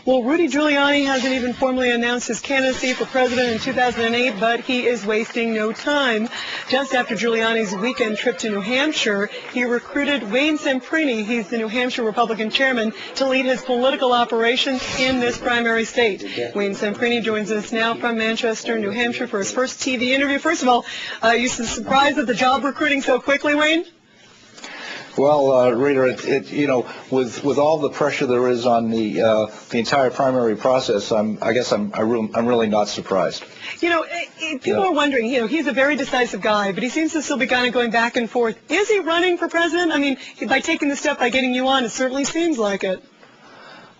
Well, Rudy Giuliani hasn't even formally announced his candidacy for president in 2008, but he is wasting no time. Just after Giuliani's weekend trip to New Hampshire, he recruited Wayne Semprini, he's the New Hampshire Republican chairman, to lead his political operations in this primary state. Wayne Semprini joins us now from Manchester, New Hampshire, for his first TV interview. First of all, are you surprised at the job recruiting so quickly, Wayne? Well, Rita, with all the pressure there is on the entire primary process, I guess I'm really not surprised. People are wondering, he's a very decisive guy, but he seems to still be kind of going back and forth. Is he running for president? I mean, by taking the step, by getting you on, it certainly seems like it.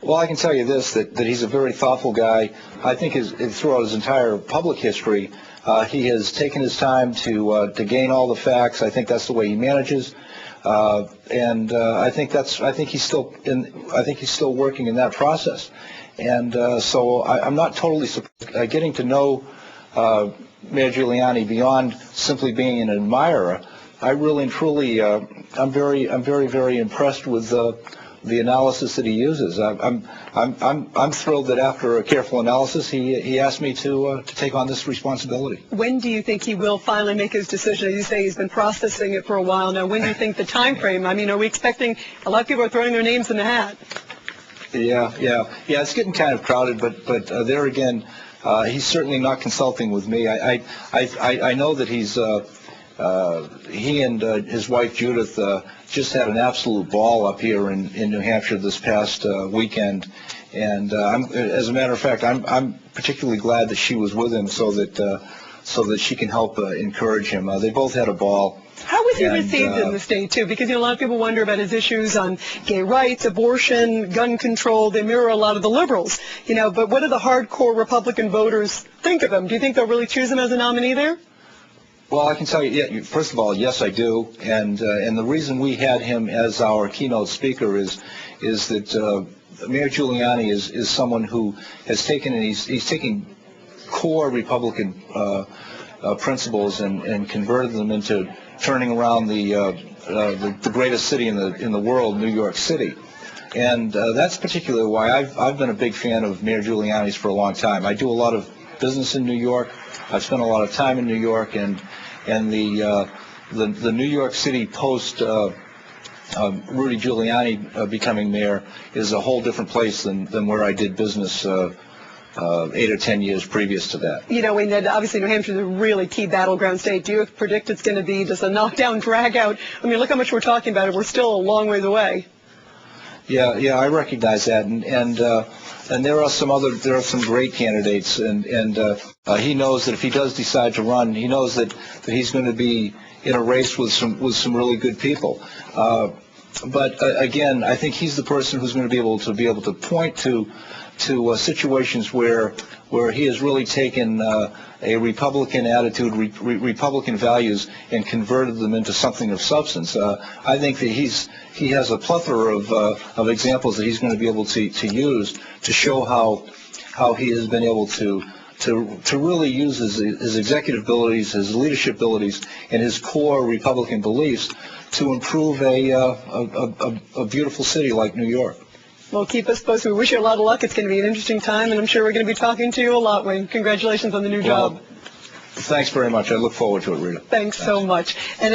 Well, I can tell you this, that he's a very thoughtful guy. I think throughout his entire public history, he has taken his time to gain all the facts. I think that's the way he manages. I think he's still working in that process, and so I'm not totally surprised. Getting to know Mayor Giuliani beyond simply being an admirer, I really and truly I'm very impressed with the analysis that he uses. I'm thrilled that after a careful analysis, he asked me to take on this responsibility. When do you think he will finally make his decision? As you say, he's been processing it for a while now. When do you think the time frame? I mean, are we expecting a lot of people are throwing their names in the hat? Yeah. It's getting kind of crowded, but there again, he's certainly not consulting with me. I know that he and his wife Judith just had an absolute ball up here in New Hampshire this past weekend, and as a matter of fact, I'm particularly glad that she was with him so that she can help encourage him. They both had a ball. How was he received in the state, too? Because a lot of people wonder about his issues on gay rights, abortion, gun control. They mirror a lot of the liberals, but what do the hardcore Republican voters think of him? Do you think they'll really choose him as a nominee there? Well, I can tell you, first of all, yes, I do, and the reason we had him as our keynote speaker is that Mayor Giuliani is someone who has taken and he's taken core Republican principles and converted them into turning around the greatest city in the world, New York City. And that's particularly why I've been a big fan of Mayor Giuliani's for a long time. I do a lot of business in New York. I've spent a lot of time in New York, and the New York City post Rudy Giuliani becoming mayor is a whole different place than where I did business 8 or 10 years previous to that. Wayne, obviously New Hampshire is a really key battleground state. Do you predict it's going to be just a knockdown, drag out? I mean, look how much we're talking about it. We're still a long ways away. Yeah, I recognize that, and there are some great candidates, and he knows that if he does decide to run, he knows that he's going to be in a race with some really good people. But again, I think he's the person who's going to be able to point to situations where he has really taken a Republican attitude, Republican values, and converted them into something of substance. I think that he has a plethora of examples that he's going to be able to use to show how he has been able to really use his executive abilities, his leadership abilities, and his core Republican beliefs to improve a beautiful city like New York. Well, keep us posted. We wish you a lot of luck. It's going to be an interesting time, and I'm sure we're going to be talking to you a lot, Wayne. Congratulations on the new job. Thanks very much. I look forward to it, Rita. Thanks so much. And